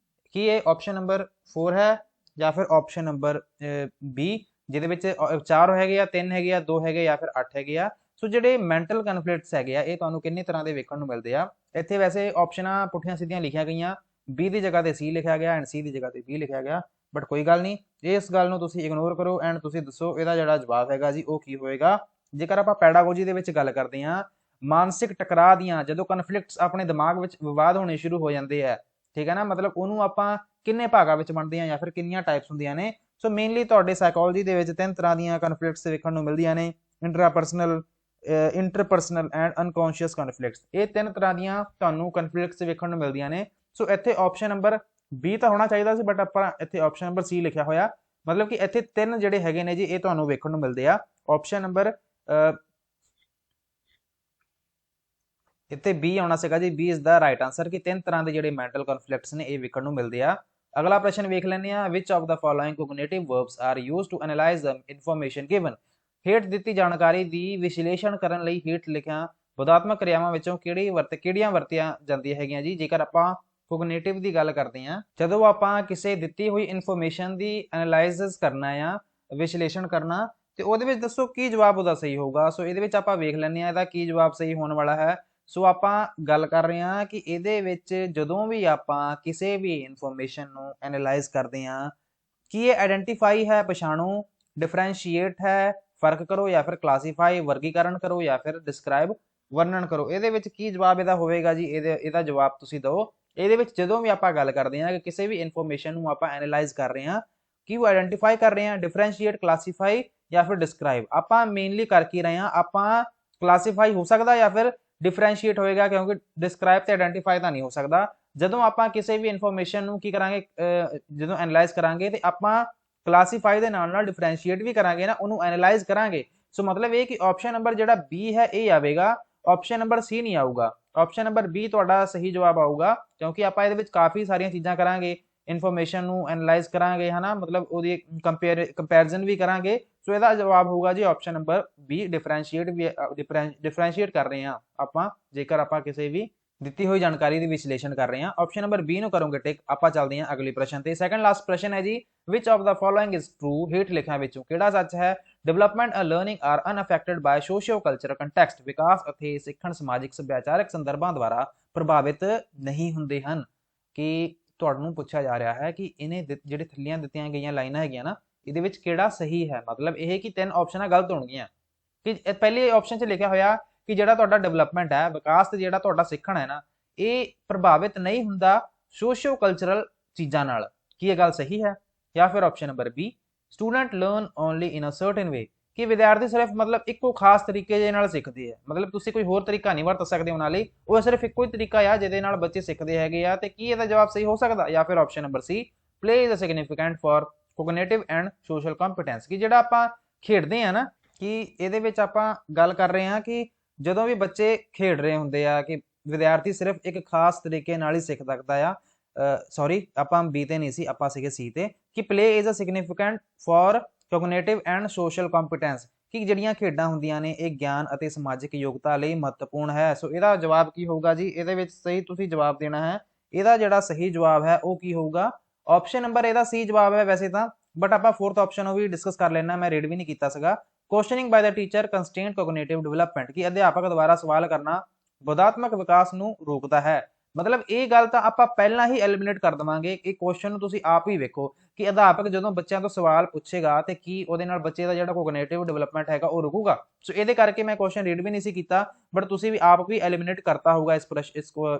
ਕੀ ਇਹ ਆਪਸ਼ਨ ਨੰਬਰ 4 ਹੈ ਜਾਂ ਫਿਰ ਆਪਸ਼ਨ ਨੰਬਰ ਬੀ ਜਿਹਦੇ ਵਿੱਚ 4 ਹੈਗੇ ਆ, 3 ਹੈਗੇ ਆ, 2 ਹੈਗੇ ਜਾਂ ਫਿਰ 8 ਹੈਗੇ ਆ। ਸੋ ਜਿਹੜੇ ਮੈਂਟਲ ਕਨਫਲਿਕਟਸ ਹੈਗੇ ਆ ਇਹ ਤੁਹਾਨੂੰ ਕਿੰਨੇ ਤਰ੍ਹਾਂ ਦੇ ਵੇਖਣ ਨੂੰ ਮਿਲਦੇ ਆ। ਇੱਥੇ ਵੈਸੇ ਆਪਸ਼ਨਾਂ ਪੁੱਠੀਆਂ ਸਿੱਧੀਆਂ ਲਿਖੀਆਂ ਗਈਆਂ, ਬੀ ਦੀ ਜਗ੍ਹਾ ਤੇ ਸੀ ਲਿਖਿਆ ਗਿਆ ਐਂਡ ਸੀ ਦੀ ਜਗ੍ਹਾ ਤੇ ਬੀ ਲਿਖਿਆ ਗਿਆ, ਬਟ ਕੋਈ ਗੱਲ ਨਹੀਂ, ਇਸ ਗੱਲ ਨੂੰ ਤੁਸੀਂ ਇਗਨੋਰ ਕਰੋ ਐਂਡ ਤੁਸੀਂ ਦੱਸੋ ਇਹਦਾ ਜਿਹੜਾ ਜਵਾਬ ਹੈਗਾ ਜੀ ਉਹ ਕੀ ਹੋਏਗਾ। ਜੇਕਰ ਆਪਾਂ ਪੈਡਾਗੋਜੀ ਦੇ ਵਿੱਚ ਗੱਲ ਕਰਦੇ ਹਾਂ, ਮਾਨਸਿਕ ਟਕਰਾਅ ਦੀਆਂ ਜਦੋਂ ਕਨਫਲਿਕਟਸ ਆਪਣੇ ਦਿਮਾਗ ਵਿੱਚ ਵਿਵਾਦ ਹੋਣੇ ਸ਼ੁਰੂ ਹੋ ਜਾਂਦੇ ਆ, ਠੀਕ ਹੈ ਨਾ, ਮਤਲਬ ਉਹਨੂੰ ਆਪਾਂ ਕਿੰਨੇ ਭਾਗਾਂ ਵਿੱਚ ਵੰਡਦੇ ਹਾਂ ਜਾਂ ਫਿਰ ਕਿੰਨੀਆਂ ਟਾਈਪਸ ਹੁੰਦੀਆਂ ਨੇ। ਸੋ ਮੇਨਲੀ ਤੁਹਾਡੇ ਸਾਈਕੋਲੋਜੀ ਦੇ ਵਿੱਚ 3 ਤਰ੍ਹਾਂ ਦੀਆਂ ਕਨਫਲਿਕਟਸ ਵੇਖਣ ਨੂੰ ਮਿਲਦੀਆਂ ਨੇ, interpersonal, interpersonal and unconscious conflicts. ਇਹ 3 ਤਰ੍ਹਾਂ ਦੀਆਂ ਤੁਹਾਨੂੰ ਕਨਫਲਿਕਟਸ ਵੇਖਣ ਨੂੰ ਮਿਲਦੀਆਂ ਨੇ। ਸੋ ਇੱਥੇ ਆਪਸ਼ਨ ਨੰਬਰ ਬੀ ਤਾਂ ਹੋਣਾ ਚਾਹੀਦਾ ਸੀ, ਬਟ ਆਪਾਂ ਇੱਥੇ ਆਪਸ਼ਨ ਨੰਬਰ ਸੀ ਲਿਖਿਆ ਹੋਇਆ, ਮਤਲਬ ਕਿ ਇੱਥੇ 3 ਜਿਹੜੇ ਹੈਗੇ ਨੇ ਜੀ ਇਹ ਤੁਹਾਨੂੰ ਵੇਖਣ ਨੂੰ ਮਿਲਦੇ ਆ। ਆਪਸ਼ਨ ਨੰਬਰ ਇੱਥੇ ਬੀ ਆਉਣਾ ਸੀਗਾ ਜੀ, B is the right answer ਕਿ 3 ਤਰ੍ਹਾਂ ਦੇ ਜਿਹੜੇ ਮੈਂਟਲ ਕਨਫਲਿਕਟਸ ਨੇ ਇਹ ਵੇਖਣ ਨੂੰ ਮਿਲਦੇ ਆ। ਅਗਲਾ ਪ੍ਰਸ਼ਨ ਵੇਖ ਲੈਂਦੇ ਆ, which of the following cognitive verbs are used to analyse the information given, ਹੇਠ ਦਿੱਤੀ ਜਾਣਕਾਰੀ ਦੀ ਵਿਸ਼ਲੇਸ਼ਣ ਕਰਨ ਲਈ ਹੇਠ ਲਿਖਿਆ ਬੋਧਾਤਮਕ ਕਿਰਿਆਵਾਂ ਵਿੱਚੋਂ ਕਿਹੜੀਆਂ ਵਰਤੀਆਂ ਜਾਂਦੀਆਂ ਹੈਗੀਆਂ ਜੀ। ਜੇਕਰ ਆਪਾਂ ਕੋਗਨੀਟਿਵ ਦੀ ਗੱਲ ਕਰਦੇ ਹਾਂ, ਜਦੋਂ ਆਪਾਂ ਕਿਸੇ ਦਿੱਤੀ ਹੋਈ ਇਨਫੋਰਮੇਸ਼ਨ ਦੀ ਐਨਾਲਾਈਸਿਸ ਕਰਨਾ ਆ, ਵਿਸ਼ਲੇਸ਼ਣ ਕਰਨਾ, ਤੇ ਉਹਦੇ ਵਿੱਚ ਦੱਸੋ ਕੀ ਜਵਾਬ ਉਹਦਾ ਸਹੀ ਹੋਊਗਾ। ਸੋ ਇਹਦੇ ਵਿੱਚ ਆਪਾਂ ਵੇਖ ਲੈਂਦੇ ਆ ਇਹਦਾ ਕੀ ਜਵਾਬ ਸਹੀ ਹੋਣ ਵਾਲਾ ਹੈ। ਸੋ ਆਪਾਂ ਗੱਲ ਕਰ ਰਹੇ ਹਾਂ ਕਿ ਇਹਦੇ ਵਿੱਚ ਜਦੋਂ ਵੀ ਆਪਾਂ ਕਿਸੇ ਵੀ ਇਨਫੋਰਮੇਸ਼ਨ ਨੂੰ ਐਨਾਲਾਈਜ਼ ਕਰਦੇ ਹਾਂ, ਕੀ ਇਹ ਆਇਡੈਂਟੀਫਾਈ ਹੈ, ਪਛਾਣੋ, ਡਿਫਰੈਂਸ਼ੀਏਟ ਹੈ, ਫਰਕ ਕਰੋ, ਜਾਂ ਫਿਰ ਕਲਾਸੀਫਾਈ ਵਰਗੀਕਰਨ ਕਰੋ, ਜਾਂ ਫਿਰ ਡਿਸਕ੍ਰਾਈਬ ਵਰਣਨ ਕਰੋ। ਇਹਦੇ ਵਿੱਚ ਕੀ ਜਵਾਬ ਇਹਦਾ ਹੋਵੇਗਾ ਜੀ, ਇਹਦਾ ਜਵਾਬ ਤੁਸੀਂ ਦਿਓ। ਇਹਦੇ ਵਿੱਚ ਜਦੋਂ ਵੀ ਆਪਾਂ ਗੱਲ ਕਰਦੇ ਹਾਂ ਕਿ ਕਿਸੇ ਵੀ ਇਨਫੋਰਮੇਸ਼ਨ ਨੂੰ ਆਪਾਂ ਐਨਾਲਾਈਜ਼ ਕਰ ਰਹੇ ਹਾਂ, ਕੀ ਉਹ ਆਇਡੈਂਟੀਫਾਈ ਕਰ ਰਹੇ ਹਾਂ, ਡਿਫਰੈਂਸ਼ੀਏਟ, ਕਲਾਸੀਫਾਈ ਜਾਂ ਫਿਰ ਡਿਸਕ੍ਰਾਈਬ, ਆਪਾਂ ਮੇਨਲੀ ਕਰ ਕੀ ਰਹੇ ਹਾਂ, ਆਪਾਂ ਕਲਾਸੀਫਾਈ ਹੋ ਸਕਦਾ ਜਾਂ ਫਿਰ ਡਿਫਰੈਂਸ਼ੀਏਟ ਹੋਏਗਾ, ਕਿਉਂਕਿ ਡਿਸਕ੍ਰਾਈਬ ਤੇ ਆਇਡੈਂਟੀਫਾਈ ਤਾਂ ਨਹੀਂ ਹੋ ਸਕਦਾ। ਜਦੋਂ ਆਪਾਂ ਕਿਸੇ ਵੀ ਇਨਫੋਰਮੇਸ਼ਨ ਨੂੰ ਕੀ ਕਰਾਂਗੇ, ਜਦੋਂ ਐਨਾਲਾਈਜ਼ ਕਰਾਂਗੇ ਤੇ ਆਪਾਂ ਕਲਾਸੀਫਾਈ ਦੇ ਨਾਲ ਨਾਲ ਡਿਫਰੈਂਸ਼ੀਏਟ ਵੀ ਕਰਾਂਗੇ ਨਾ, ਉਹਨੂੰ ਐਨਾਲਾਈਜ਼ ਕਰਾਂਗੇ, ਸੋ ਮਤਲਬ ਇਹ ਕਿ ਆਪਸ਼ਨ ਨੰਬਰ ਜਿਹੜਾ ਬੀ ਹੈ ਇਹ ਆਵੇਗਾ, ਆਪਸ਼ਨ ਨੰਬਰ ਸੀ ਨਹੀਂ ਆਊਗਾ। ਆਪਸ਼ਨ ਨੰਬਰ ਬੀ ਤੁਹਾਡਾ ਸਹੀ ਜਵਾਬ ਆਊਗਾ, ਕਿਉਂਕਿ ਆਪਾਂ ਇਹਦੇ ਵਿੱਚ ਕਾਫੀ ਸਾਰੀਆਂ ਚੀਜ਼ਾਂ ਕਰਾਂਗੇ, ਇਨਫੋਰਮੇਸ਼ਨ ਨੂੰ ਐਨਾਲਾਈਜ਼ ਕਰਾਂਗੇ, ਹਨਾ, ਮਤਲਬ ਉਹਦੀ ਕੰਪੈਰੀਜ਼ਨ ਵੀ ਕਰਾਂਗੇ। ਸੋ ਇਹਦਾ ਜਵਾਬ ਹੋਊਗਾ ਜੀ ਆਪਸ਼ਨ ਨੰਬਰ ਬੀ, ਡਿਫਰੈਂਸ਼ੀਏਟ ਕਰ ਰਹੇ ਹਾਂ ਆਪਾਂ ਜੇਕਰ ਆਪਾਂ ਕਿਸੇ ਵੀ ਦਿੱਤੀ ਹੋਈ ਜਾਣਕਾਰੀ ਦੀ ਵਿਸ਼ਲੇਸ਼ਣ ਕਰ ਰਹੇ ਹਾਂ। ਆਪਸ਼ਨ ਨੰਬਰ ਬੀ ਨੂੰ ਕਰੋਗੇ ਟਿਕ। ਆਪਾਂ ਚੱਲਦੇ ਹਾਂ ਅਗਲੇ ਪ੍ਰਸ਼ਨ ਤੇ। ਸੈਕੰਡ ਲਾਸਟ ਪ੍ਰਸ਼ਨ ਹੈ ਜੀ, which of the following is true, ਹੇਠ ਲਿਖਿਆਂ ਵਿੱਚੋਂ ਕਿਹੜਾ ਸੱਚ ਹੈ? Development and learning are unaffected by socio cultural context, ਵਿਕਾਸ ਅਤੇ ਸਿੱਖਣ ਸਮਾਜਿਕ ਸੱਭਿਆਚਾਰਕ ਸੰਦਰਭਾਂ ਦੁਆਰਾ ਪ੍ਰਭਾਵਿਤ ਨਹੀਂ ਹੁੰਦੇ ਹਨ। ਕਿ ਤੁਹਾਨੂੰ ਪੁੱਛਿਆ ਜਾ ਰਿਹਾ ਹੈ ਕਿ ਇਹਨੇ ਜਿਹੜੇ ਥੱਲੀਆਂ ਦਿੱਤੀਆਂ ਗਈਆਂ ਲਾਈਨਾਂ ਹੈਗੀਆਂ ਨਾ, ਇਹਦੇ ਵਿੱਚ ਕਿਹੜਾ ਸਹੀ ਹੈ? ਮਤਲਬ ਇਹ ਕਿ ਤਿੰਨ ਆਪਸ਼ਨਾਂ ਗਲਤ ਹੋਣਗੀਆਂ। ਕਿ ਪਹਿਲੇ ਆਪਸ਼ਨ 'ਚ ਲਿਖਿਆ ਹੋਇਆ ਕਿ ਜਿਹੜਾ ਤੁਹਾਡਾ ਡਿਵੈਲਪਮੈਂਟ ਹੈ, ਵਿਕਾਸ ਤੇ ਜਿਹੜਾ ਤੁਹਾਡਾ ਸਿੱਖਣ ਹੈ ਨਾ, ਇਹ ਪ੍ਰਭਾਵਿਤ ਨਹੀਂ ਹੁੰਦਾ ਸੋਸ਼ੀਓ ਕਲਚਰਲ ਚੀਜ਼ਾਂ ਨਾਲ। ਕੀ ਇਹ ਗੱਲ ਸਹੀ ਹੈ? ਜਾਂ ਫਿਰ option number B, student learn only in a certain way, ਕਿ ਵਿਦਿਆਰਥੀ ਸਿਰਫ ਮਤਲਬ ਇੱਕੋ ਖਾਸ ਤਰੀਕੇ ਦੇ ਨਾਲ ਸਿੱਖਦੇ ਆ, ਮਤਲਬ ਤੁਸੀਂ ਕੋਈ ਹੋਰ ਤਰੀਕਾ ਨਹੀਂ ਵਰਤ ਸਕਦੇ ਉਹਨਾਂ ਲਈ, ਉਹ ਸਿਰਫ ਇੱਕੋ ਹੀ ਤਰੀਕਾ ਆ ਜਿਹਦੇ ਨਾਲ ਬੱਚੇ ਸਿੱਖਦੇ ਹੈਗੇ ਆ। ਤੇ ਕੀ ਇਹਦਾ ਜਵਾਬ ਸਹੀ ਹੋ ਸਕਦਾ? ਜਾਂ ਫਿਰ option number C, play is a significant for cognitive and social competence, ਕਿ ਜਿਹੜਾ ਆਪਾਂ ਖੇਡਦੇ ਆ ਨਾ, ਕਿ ਇਹਦੇ ਵਿੱਚ ਆਪਾਂ ਗੱਲ ਕਰ ਰਹੇ ਹਾਂ ਕਿ ਜਦੋਂ ਵੀ ਬੱਚੇ ਖੇਡ ਰਹੇ ਹੁੰਦੇ ਆ, ਕਿ ਵਿਦਿਆਰਥੀ ਸਿਰਫ ਇੱਕ ਖਾਸ ਤਰੀਕੇ ਨਾਲ ਹੀ ਸਿੱਖ ਸਕਦਾ ਆ। ਸੌਰੀ, ਆਪਾਂ ਬੀ ਤੇ ਨਹੀਂ ਸੀ, ਆਪਾਂ ਸੀਗੇ ਸੀ ਤੇ, ਕਿ play is a significant for cognitive and social competence, ਕਿ ਜਿਹੜੀਆਂ ਖੇਡਾਂ ਹੁੰਦੀਆਂ ਨੇ ਇਹ ਗਿਆਨ ਅਤੇ ਸਮਾਜਿਕ ਯੋਗਤਾ ਲਈ ਮਹੱਤਵਪੂਰਨ ਹੈ। ਸੋ ਇਹਦਾ ਜਵਾਬ ਕੀ ਹੋਊਗਾ ਜੀ? ਇਹਦੇ ਵਿੱਚ ਸਹੀ ਤੁਸੀਂ ਜਵਾਬ ਦੇਣਾ ਹੈ। ਇਹਦਾ ਜਿਹੜਾ ਸਹੀ ਜਵਾਬ ਹੈ ਉਹ ਕੀ ਹੋਊਗਾ? ਆਪਸ਼ਨ ਨੰਬਰ ਇਹਦਾ ਸੀ ਜਵਾਬ ਹੈ ਵੈਸੇ ਤਾਂ, ਬਟ ਆਪਾਂ ਫੋਰਥ ਆਪਸ਼ਨ ਉਹ ਵੀ ਡਿਸਕਸ ਕਰ ਲੈਣਾ, ਮੈਂ ਰੀਡ ਵੀ ਨਹੀਂ ਕੀਤਾ ਸੀਗਾ। Questioning by the teacher constrained cognitive development, ਕਿ ਅਧਿਆਪਕ ਦੁਆਰਾ ਸਵਾਲ ਕਰਨਾ ਬੋਧਾਤਮਕ ਵਿਕਾਸ ਨੂੰ ਰੋਕਦਾ ਹੈ। ਮਤਲਬ ਇਹ ਗੱਲ ਤਾਂ ਆਪਾਂ ਪਹਿਲਾਂ ਹੀ ਐਲੀਮੀਨੇਟ ਕਰ ਦਵਾਂਗੇ। ਇਹ ਕੁਐਸਚਨ ਨੂੰ ਤੁਸੀਂ ਆਪ ਹੀ ਵੇਖੋ ਕਿ ਅਧਿਆਪਕ ਜਦੋਂ ਬੱਚਿਆਂ ਤੋਂ ਸਵਾਲ ਪੁੱਛੇਗਾ ਤੇ ਕੀ ਉਹਦੇ ਨਾਲ ਬੱਚੇ ਦਾ ਜਿਹੜਾ ਕੋਗਨੀਟਿਵ ਡਿਵੈਲਪਮੈਂਟ ਹੈਗਾ ਉਹ ਰੁਕੂਗਾ। ਸੋ ਇਹਦੇ ਕਰਕੇ ਮੈਂ ਕੁਐਸਚਨ ਰੀਡ ਵੀ ਨਹੀਂ ਸੀ ਕੀਤਾ, ਬਟ ਤੁਸੀਂ ਵੀ ਆਪ ਵੀ ਐਲੀਮੀਨੇਟ ਕਰਤਾ ਹੋਊਗਾ ਇਸ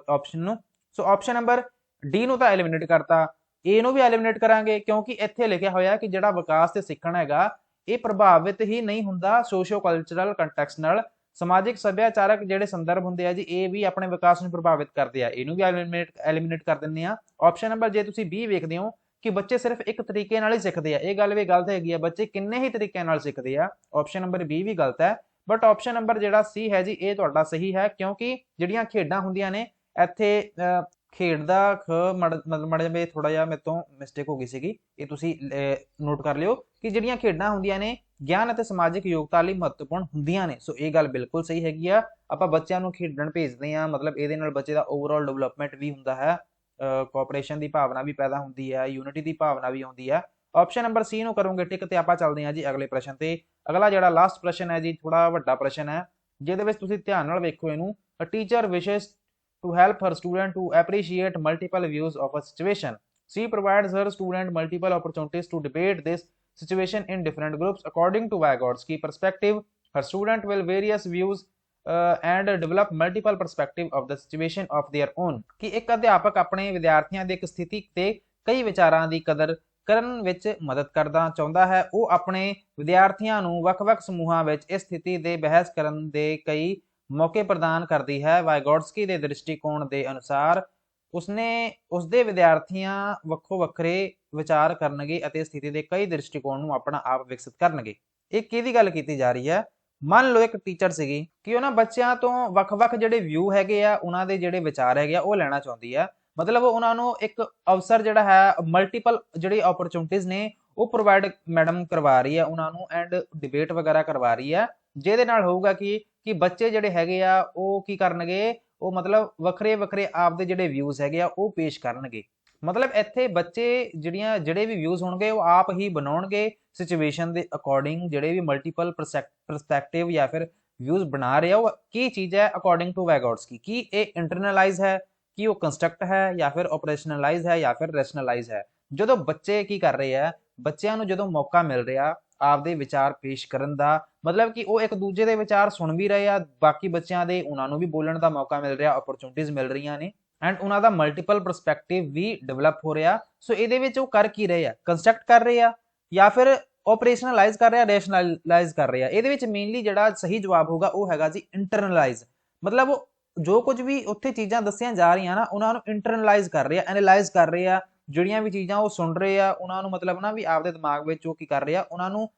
ਆਪਸ਼ਨ ਨੂੰ। ਸੋ ਆਪਸ਼ਨ ਨੰਬਰ ਡੀ ਨੂੰ ਤਾਂ ਐਲੀਮੀਨੇਟ ਕਰਤਾ, ਏ ਨੂੰ ਵੀ ਐਲੀਮੀਨੇਟ ਕਰਾਂਗੇ, ਕਿਉਂਕਿ ਇੱਥੇ ਲਿਖਿਆ ਹੋਇਆ ਕਿ ਜਿਹੜਾ ਵਿਕਾਸ ਤੇ ਸਿੱਖਣ ਹੈਗਾ ਇਹ ਪ੍ਰਭਾਵਿਤ ਹੀ ਨਹੀਂ ਹੁੰਦਾ ਸੋਸ਼ੀਓ ਕਲਚਰਲ ਕੰਟੈਕਸਟ ਨਾਲ। ਸਮਾਜਿਕ ਸੱਭਿਆਚਾਰਕ ਜਿਹੜੇ ਸੰਦਰਭ ਹੁੰਦੇ ਆ ਜੀ, ਇਹ ਵੀ ਆਪਣੇ ਵਿਕਾਸ ਨੂੰ ਪ੍ਰਭਾਵਿਤ ਕਰਦੇ ਆ, ਇਹਨੂੰ ਵੀ ਐਲੀਮੀਨੇਟ ਕਰ ਦਿੰਦੇ ਆ। ਆਪਸ਼ਨ ਨੰਬਰ ਜੇ ਤੁਸੀਂ ਬੀ ਵੇਖਦੇ ਹੋ ਕਿ ਬੱਚੇ ਸਿਰਫ ਇੱਕ ਤਰੀਕੇ ਨਾਲ ਹੀ ਸਿੱਖਦੇ ਆ, ਇਹ ਗੱਲ ਵੀ ਗਲਤ ਹੈਗੀ ਆ, ਬੱਚੇ ਕਿੰਨੇ ਹੀ ਤਰੀਕਿਆਂ ਨਾਲ ਸਿੱਖਦੇ ਆ। ਆਪਸ਼ਨ ਨੰਬਰ ਬੀ ਵੀ ਗਲਤ ਹੈ, ਬਟ ਆਪਸ਼ਨ ਨੰਬਰ ਜਿਹੜਾ ਸੀ ਹੈ ਜੀ ਇਹ ਤੁਹਾਡਾ ਸਹੀ ਹੈ, ਕਿਉਂਕਿ ਜਿਹੜੀਆਂ ਖੇਡਾਂ ਹੁੰਦੀਆਂ ਨੇ ਇੱਥੇ ਖੇਡ ਦਾ ਮੜ ਜਿਹਾ ਥੋੜਾ ਜਿਹਾ ਮੇਰੇ ਤੋਂ ਮਿਸਟੇਕ ਹੋ ਗਈ ਸੀਗੀ, ਇਹ ਤੁਸੀਂ ਨੋਟ ਕਰ ਲਿਓ ਕਿ ਜਿਹੜੀਆਂ ਖੇਡਾਂ ਹੁੰਦੀਆਂ ਨੇ ਗਿਆਨ ਅਤੇ ਸਮਾਜਿਕ ਯੋਗਤਾ ਲਈ ਮਹੱਤਵਪੂਰਨ ਹੁੰਦੀਆਂ ਨੇ। ਸੋ ਇਹ ਗੱਲ ਬਿਲਕੁਲ ਸਹੀ ਹੈਗੀ ਆ। ਆਪਾਂ ਬੱਚਿਆਂ ਨੂੰ ਖੇਡਣ ਭੇਜਦੇ ਆ, ਮਤਲਬ ਇਹਦੇ ਨਾਲ ਬੱਚੇ ਦਾ ਓਵਰਆਲ ਡਿਵੈਲਪਮੈਂਟ ਵੀ ਹੁੰਦਾ ਹੈ, ਕੋਆਪਰੇਸ਼ਨ ਦੀ ਭਾਵਨਾ ਵੀ ਪੈਦਾ ਹੁੰਦੀ ਹੈ, ਯੂਨਿਟੀ ਦੀ ਭਾਵਨਾ ਵੀ ਆਉਂਦੀ ਹੈ। ਆਪਸ਼ਨ ਨੰਬਰ ਸੀ ਨੂੰ ਕਰੋਗੇ ਟਿਕ ਤੇ ਆਪਾਂ ਚੱਲਦੇ ਹਾਂ ਜੀ ਅਗਲੇ ਪ੍ਰਸ਼ਨ ਤੇ। ਅਗਲਾ ਜਿਹੜਾ ਲਾਸਟ ਪ੍ਰਸ਼ਨ ਹੈ ਜੀ ਥੋੜਾ ਵੱਡਾ ਪ੍ਰਸ਼ਨ ਹੈ, ਜਿਹਦੇ ਵਿੱਚ ਤੁਸੀਂ ਧਿਆਨ ਨਾਲ ਵੇਖੋ ਇਹਨੂੰ। ਅ ਟੀਚਰ ਵਿਸ਼ੇਸ to help her student to appreciate multiple views of a situation. She provides her student multiple opportunities to debate this situation in different groups. According to Vygotsky perspective, her student will various views and develop multiple perspective of the situation of their own. ਕਿ ਇੱਕ ਅਧਿਆਪਕ ਆਪਣੇ ਵਿਦਿਆਰਥੀਆਂ ਦੀ ਇੱਕ ਸਥਿਤੀ ਤੇ ਕਈ ਵਿਚਾਰਾਂ ਦੀ ਕਦਰ ਕਰਨ ਵਿੱਚ ਮਦਦ ਕਰਨਾ ਚਾਹੁੰਦਾ ਹੈ। ਉਹ ਆਪਣੇ ਵਿਦਿਆਰਥੀਆਂ ਨੂੰ ਵੱਖ-ਵੱਖ ਸਮੂਹਾਂ ਵਿੱਚ ਇਸ ਸਥਿਤੀ ਦੇ ਬਹਿਸ ਕਰਨ ਦੇ ਕਈ ਮੌਕੇ ਪ੍ਰਦਾਨ ਕਰਦੀ ਹੈ। ਵਾਈਗੋਟਸਕੀ ਦੇ ਦ੍ਰਿਸ਼ਟੀਕੋਣ ਦੇ ਅਨੁਸਾਰ ਉਸਦੇ ਵਿਦਿਆਰਥੀਆਂ ਵੱਖੋ ਵੱਖਰੇ ਵਿਚਾਰ ਕਰਨਗੇ ਅਤੇ ਸਥਿਤੀ ਦੇ ਕਈ ਦ੍ਰਿਸ਼ਟੀਕੋਣ ਨੂੰ ਆਪਣਾ ਆਪ ਵਿਕਸਿਤ ਕਰਨਗੇ। ਇਹ ਕਿਹਦੀ ਗੱਲ ਕੀਤੀ ਜਾ ਰਹੀ ਹੈ? ਮੰਨ ਲਓ ਇੱਕ ਟੀਚਰ ਸੀਗੀ ਕਿ ਉਹਨਾਂ ਬੱਚਿਆਂ ਤੋਂ ਵੱਖ-ਵੱਖ ਜਿਹੜੇ ਵਿਊ ਹੈਗੇ ਆ, ਉਹਨਾਂ ਦੇ ਜਿਹੜੇ ਵਿਚਾਰ ਹੈਗੇ ਆ ਉਹ ਲੈਣਾ ਚਾਹੁੰਦੀ ਆ। ਮਤਲਬ ਉਹਨਾਂ ਨੂੰ ਇੱਕ ਅਵਸਰ ਜਿਹੜਾ ਹੈ, ਮਲਟੀਪਲ ਜਿਹੜੀ ਓਪਰਚੁਨਿਟੀਜ਼ ਨੇ ਉਹ ਪ੍ਰੋਵਾਈਡ ਮੈਡਮ ਕਰਵਾ ਰਹੀ ਹੈ ਉਹਨਾਂ ਨੂੰ, ਐਂਡ ਡਿਬੇਟ ਵਗੈਰਾ ਕਰਵਾ ਰਹੀ ਹੈ, ਜਿਹਦੇ ਨਾਲ ਹੋਊਗਾ ਕਿ ਬੱਚੇ ਜਿਹੜੇ ਹੈਗੇ ਆ ਉਹ ਕੀ ਕਰਨਗੇ, ਉਹ ਮਤਲਬ ਵੱਖਰੇ ਵੱਖਰੇ ਆਪਦੇ ਜਿਹੜੇ ਵਿਊਜ਼ ਹੈਗੇ ਆ ਉਹ ਪੇਸ਼ ਕਰਨਗੇ। ਮਤਲਬ ਇੱਥੇ ਬੱਚੇ ਜਿਹੜੇ ਵੀ ਵਿਊਜ਼ ਹੋਣਗੇ ਉਹ ਆਪ ਹੀ ਬਣਾਉਣਗੇ ਸਿਚੁਏਸ਼ਨ ਦੇ ਅਕੋਰਡਿੰਗ। ਜਿਹੜੇ ਵੀ ਮਲਟੀਪਲ ਪਰਸਪੈਕਟਿਵ ਜਾਂ ਫਿਰ ਵਿਊਜ਼ ਬਣਾ ਰਹੇ ਆ ਉਹ ਕੀ ਚੀਜ਼ ਹੈ ਅਕੋਰਡਿੰਗ ਟੂ ਵੈਗੋਟਸਕੀ, ਕੀ ਇਹ ਇੰਟਰਨਲਾਈਜ਼ ਹੈ, ਕੀ ਉਹ ਕੰਸਟਰਕਟ ਹੈ, ਜਾਂ ਫਿਰ ਆਪਰੇਸ਼ਨਲਾਈਜ਼ ਹੈ, ਜਾਂ ਫਿਰ ਰੈਸ਼ਨਲਾਈਜ਼ ਹੈ। ਜਦੋਂ ਬੱਚੇ ਕੀ ਕਰ ਰਹੇ ਆ, ਬੱਚਿਆਂ ਨੂੰ ਜਦੋਂ ਮੌਕਾ ਮਿਲ ਰਿਹਾ ਆਪਦੇ ਵਿਚਾਰ ਪੇਸ਼ ਕਰਨ ਦਾ, ਮਤਲਬ ਕਿ ਉਹ ਇੱਕ ਦੂਜੇ ਦੇ ਵਿਚਾਰ ਸੁਣ ਵੀ ਰਹੇ ਆ, ਬਾਕੀ ਬੱਚਿਆਂ ਦੇ ਉਹਨਾਂ ਨੂੰ ਵੀ ਬੋਲਣ ਦਾ ਮੌਕਾ ਮਿਲ ਰਿਹਾ, ਓਪਰਚੁਨਿਟੀਜ਼ ਮਿਲ ਰਹੀਆਂ ਨੇ, ਐਂਡ ਉਹਨਾਂ ਦਾ ਮਲਟੀਪਲ ਪਰਸਪੈਕਟਿਵ ਵੀ ਡਿਵੈਲਪ ਹੋ ਰਿਹਾ। ਸੋ ਇਹਦੇ ਵਿੱਚ ਉਹ ਕਰ ਕੀ ਰਹੇ ਆ? ਕੰਸਟਰਕਟ ਕਰ ਰਹੇ ਆ ਜਾਂ ਫਿਰ ਆਪਰੇਸ਼ਨਲਾਈਜ਼ ਕਰ ਰਿਹਾ, ਰੈਸ਼ਨਲਾਈਜ਼ ਕਰ ਰਿਹਾ। ਇਹਦੇ ਵਿੱਚ ਮੇਨਲੀ ਜਿਹੜਾ ਸਹੀ ਜਵਾਬ ਹੋਊਗਾ ਉਹ ਹੈਗਾ ਜੀ ਇੰਟਰਨਲਾਈਜ਼। ਮਤਲਬ ਜੋ ਕੁਝ ਵੀ ਉੱਥੇ ਚੀਜ਼ਾਂ ਦੱਸੀਆਂ ਜਾ ਰਹੀਆਂ ਨਾ ਉਹਨਾਂ ਨੂੰ ਇੰਟਰਨਲਾਈਜ਼ ਕਰ ਰਹੇ ਆ, ਐਨਾਲਾਈਜ਼ ਕਰ ਰਹੇ ਆ। ਜਿਹੜੀਆਂ ਵੀ ਚੀਜ਼ਾਂ ਉਹ ਸੁਣ ਰਹੇ ਆ ਉਹਨਾਂ ਨੂੰ ਮਤਲਬ ਨਾ ਵੀ ਆਪਦੇ ਦਿਮਾਗ ਵਿੱਚ ਉਹ ਕੀ ਕਰ ਰਹੇ ਆ, ਉਹਨਾਂ ਨੂੰ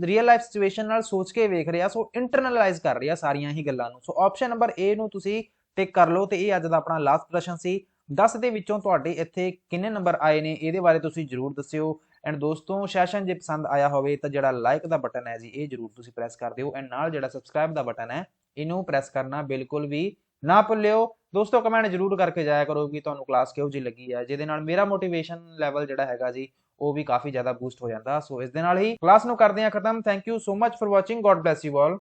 ਰੀਅਲ ਲਾਈਫ ਸਿਚੁਏਸ਼ਨ ਨਾਲ ਸੋਚ ਕੇ ਵੇਖ ਰਿਹਾ, ਸੋ ਇੰਟਰਨਲਾਈਜ਼ ਕਰ ਰਿਹਾ ਸਾਰੀਆਂ ਹੀ ਗੱਲਾਂ ਨੂੰ। ਸੋ ਆਪਸ਼ਨ ਨੰਬਰ ਏ ਨੂੰ ਤੁਸੀਂ ਟਿਕ ਕਰ ਲਓ ਤੇ ਇਹ ਅੱਜ ਦਾ ਆਪਣਾ ਲਾਸਟ ਪ੍ਰਸ਼ਨ ਸੀ। 10 ਦੇ ਵਿੱਚੋਂ ਤੁਹਾਡੇ ਇੱਥੇ ਕਿੰਨੇ ਨੰਬਰ ਆਏ ਨੇ ਇਹਦੇ ਬਾਰੇ ਤੁਸੀਂ ਜਰੂਰ ਦੱਸਿਓ। ਐਂਡ ਦੋਸਤੋ ਸੈਸ਼ਨ ਜੇ ਪਸੰਦ ਆਇਆ ਹੋਵੇ ਤਾਂ ਜਿਹੜਾ ਲਾਈਕ ਦਾ ਬਟਨ ਹੈ ਜੀ ਇਹ ਜਰੂਰ ਤੁਸੀਂ ਪ੍ਰੈਸ ਕਰ ਦਿਓ, ਐਂਡ ਨਾਲ ਜਿਹੜਾ ਸਬਸਕ੍ਰਾਈਬ ਦਾ ਬਟਨ ਹੈ ਇਹਨੂੰ ਪ੍ਰੈਸ ਕਰਨਾ ਬਿਲਕੁਲ ਵੀ ਨਾ ਭੁੱਲਿਓ। ਦੋਸਤੋ ਕਮੈਂਟ ਜਰੂਰ ਕਰਕੇ ਜਾਇਆ ਕਰੋ ਕਿ ਤੁਹਾਨੂੰ ਕਲਾਸ ਕਿਹੋ ਜਿਹੀ ਲੱਗੀ ਹੈ, ਜਿਹਦੇ ਨਾਲ ਮੇਰਾ ਮੋਟੀਵੇਸ਼ਨ ਲੈਵਲ ਜਿਹੜਾ ਹੈਗਾ ਜੀ ਉਹ ਵੀ ਕਾਫੀ ਜ਼ਿਆਦਾ ਬੂਸਟ ਹੋ ਜਾਂਦਾ। ਸੋ ਇਸ ਦੇ ਨਾਲ ਹੀ ਕਲਾਸ ਨੂੰ ਕਰਦੇ ਹਾਂ ਖਤਮ। Thank you so much for watching. God bless you all.